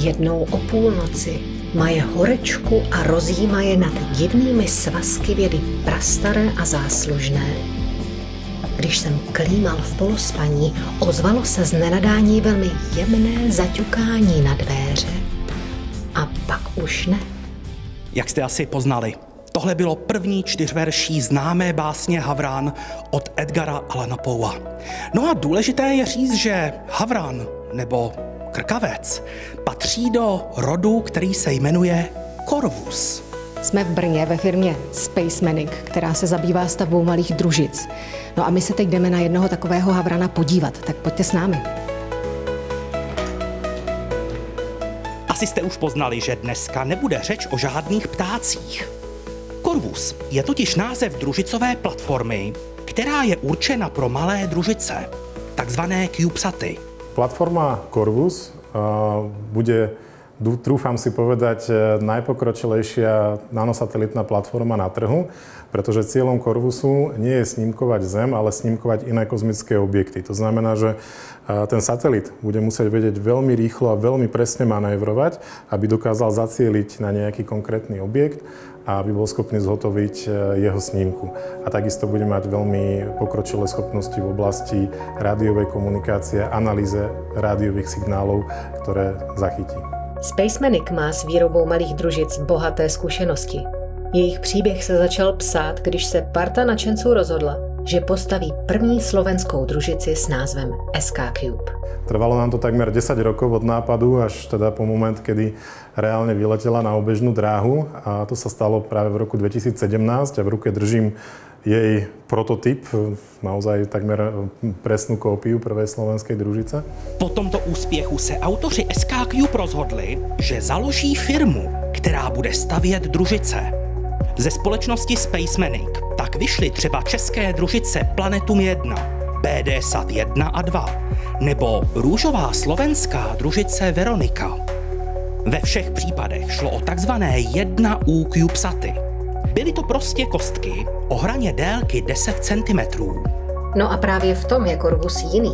Jednou o půlnoci maje horečku a rozjímaje nad divnými svazky vědy prastaré a záslužné. Když jsem klímal v polospaní, ozvalo se z nenadání velmi jemné zaťukání na dvéře. A pak už ne. Jak jste asi poznali, tohle bylo první 4 verší známé básně Havran od Edgara Allana Poea. No a důležité je říct, že Havran nebo krkavec patří do rodu, který se jmenuje Corvus. Jsme v Brně ve firmě Spacemanic, která se zabývá stavbou malých družic. No a my se teď jdeme na jednoho takového havrana podívat, tak pojďte s námi. Asi jste už poznali, že dneska nebude řeč o žádných ptácích. Corvus je totiž název družicové platformy, která je určena pro malé družice, takzvané CubeSaty. Platforma Corvus bude, trúfam si povedať, najpokročilejšia nanosatelitná platforma na trhu, pretože cieľom Corvusu nie je snímkovať Zem, ale snímkovať iné kozmické objekty. To znamená, že ten satelit bude musieť vedieť veľmi rýchlo a veľmi presne manévrovať, aby dokázal zacieliť na nejaký konkrétny objekt a aby bol schopný zhotoviť jeho snímku. A takisto bude mať veľmi pokročilé schopnosti v oblasti rádiovej komunikácie, analýze rádiových signálov, ktoré zachytí. Spacemanic má s výrobou malých družic bohaté zkušenosti. Jejich příběh se začal psát, když se parta nadšenců rozhodla, že postaví první slovenskou družici s názvem SK Cube. Trvalo nám to takmer 10 rokov od nápadu až teda po moment, kedy reálne vyletela na obežnú dráhu a to sa stalo práve v roku 2017 a v ruke držím jej prototyp, naozaj takmer presnú kópiu prvej slovenskej družice. Po tomto úspěchu se autoři SK Cube rozhodli, že založí firmu, která bude stavět družice. Ze společnosti Spacemanic tak vyšly třeba české družice Planetum 1, BDSat 1 a 2, nebo růžová slovenská družice Veronika. Ve všech případech šlo o takzvané 1U CubeSaty. Byly to prostě kostky o hraně délky 10 cm. No a právě v tom je Corvus jiný.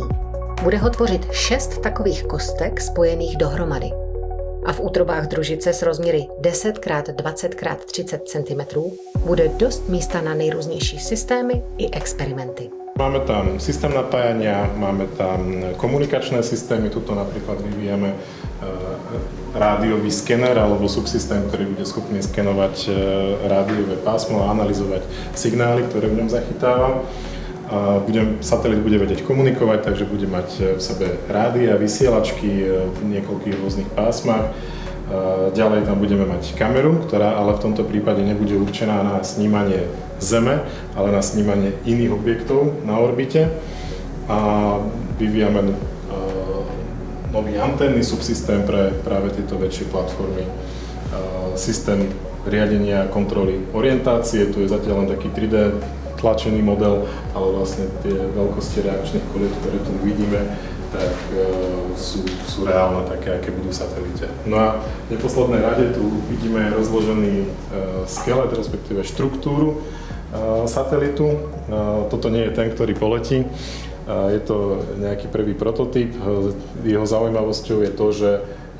Bude ho tvořit 6 takových kostek spojených dohromady. A v útrobách družice s rozměry 10x20x30 cm bude dost místa na nejrůznější systémy i experimenty. Máme tam systém napájania, máme tam komunikačné systémy, tuto napríklad vyvíjame rádiový skener alebo subsystém, ktorý bude schopný skenovať rádiové pásmo a analyzovať signály, ktoré v ňom zachytáva. Satelit bude vedieť komunikovať, takže bude mať v sebe rádia, vysielačky v niekoľkých rôznych pásmach. Ďalej tam budeme mať kameru, ktorá ale v tomto prípade nebude určená na snímanie Zeme, ale na snímanie iných objektov na orbite. A vyvíjame nový anténny subsystém pre práve tieto väčšie platformy. Systém riadenia a kontroly orientácie, tu je zatiaľ len taký 3D tlačený model, ale vlastne tie veľkosti reakčných koliet, ktoré tu vidíme, tak sú reálne také, aké budú v satelite. No a v neposlednej rade tu vidíme rozložený skelet, respektíve štruktúru satelitu. Toto nie je ten, ktorý poletí. Je to nejaký prvý prototyp. Jeho zaujímavosťou je to, že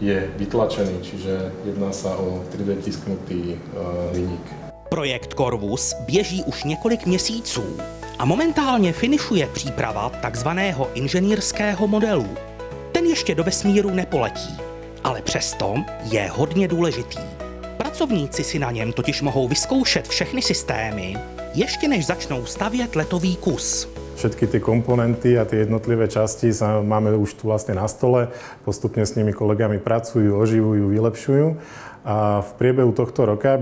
je vytlačený, čiže jedná sa o 3D tisknutý liník. Projekt Corvus běží už několik měsíců a momentálně finišuje příprava takzvaného inženýrského modelu. Ten ještě do vesmíru nepoletí, ale přesto je hodně důležitý. Pracovníci si na něm totiž mohou vyzkoušet všechny systémy, ještě než začnou stavět letový kus. Všetky tie komponenty a tie jednotlivé časti máme už tu vlastne na stole, postupne s nimi kolegami pracujú, oživujú, vylepšujú. A v priebehu tohto roka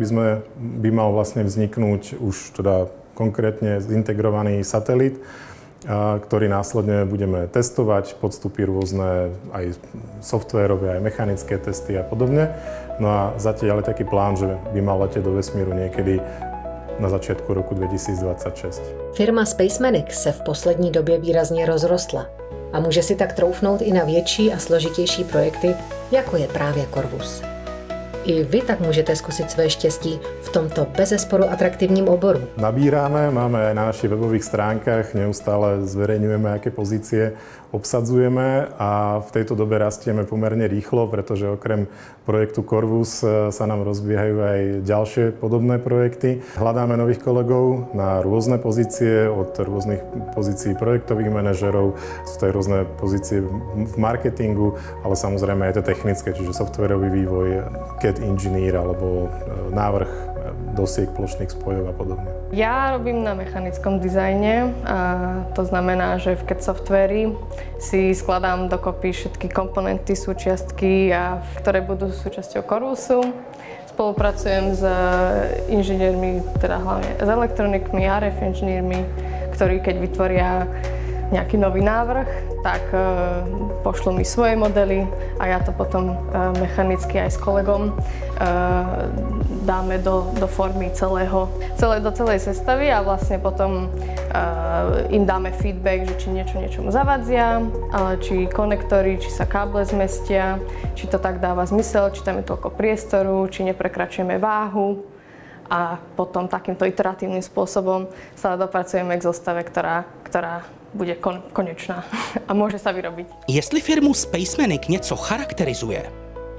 by mal vlastne vzniknúť už teda konkrétne zintegrovaný satelit, ktorý následne budeme testovať, podstúpi rôzne aj softwérové, aj mechanické testy a podobne. No a zatiaľ je taký plán, že by mal letieť do vesmíru niekedy na začátku roku 2026. Firma Spacemanic se v poslední době výrazně rozrostla a může si tak troufnout i na větší a složitější projekty, jako je právě Corvus. I vy tak můžete zkusit své štěstí v tomto bezesporu atraktivním oboru. Nabíráme, máme aj na našich webových stránkach, neustále zverejňujeme, aké pozície obsadzujeme a v tejto dobe rastieme pomerne rýchlo, pretože okrem projektu Corvus sa nám rozbiehajú aj ďalšie podobné projekty. Hľadáme nových kolegov na rôzne pozície, od rôznych pozícií projektových manažerov, sú to aj rôzne pozície v marketingu, ale samozrejme aj to technické, čiže softwarový vývoj, CAD inžinier alebo návrh dosiek plošných spojov a podobne. Ja robím na mechanickom dizajne a to znamená, že v CAD softvéri si skladám dokopy všetky komponenty, súčiastky, ktoré budú súčasťou Corvusu. Spolupracujem s inžiniermi, teda hlavne s elektronikmi, RF inžiniermi, ktorí keď vytvoria nejaký nový návrh, tak pošlú mi svoje modely a ja to potom mechanicky aj s kolegom dáme do formy do celej sestavy a vlastne potom im dáme feedback, že či niečomu zavadzia, či konektory, či sa káble zmestia, či to tak dáva zmysel, či tam je toľko priestoru, či neprekračujeme váhu. A potom takýmto iteratívnym spôsobom sa dopracujeme k zostave, ktorá bude konečná a môže sa vyrobiť. Jestli firmu Spacemanic něco charakterizuje,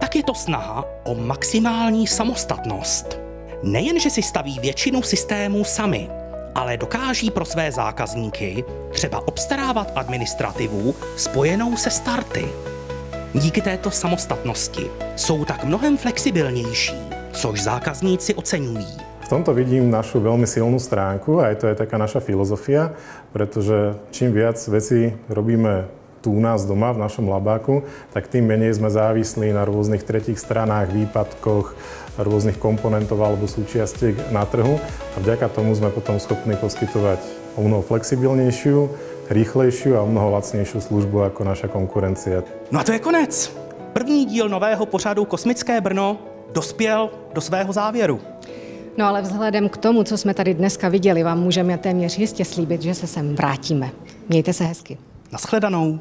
tak je to snaha o maximální samostatnost. Nejen, že si staví většinu systémů sami, ale dokáží pro své zákazníky třeba obstarávat administrativu spojenou se starty. Díky této samostatnosti jsou tak mnohem flexibilnější, což zákazníci oceňují. V tomto vidím našu veľmi silnú stránku a to je taká naša filozofia, pretože čím viac vecí robíme tu u nás doma, v našom labáku, tak tým menej sme závislí na rôznych tretích stranách, výpadkoch, rôznych komponentov alebo súčiastiek na trhu a vďaka tomu sme potom schopní poskytovať o mnoho flexibilnejšiu, rýchlejšiu a o mnoho lacnejšiu službu ako naša konkurencia. No a to je konec. První díl nového pořadu Kosmické Brno dospěl do svého závěru. No ale vzhledem k tomu, co jsme tady dneska viděli, vám můžeme téměř jistě slíbit, že se sem vrátíme. Mějte se hezky. Naschledanou.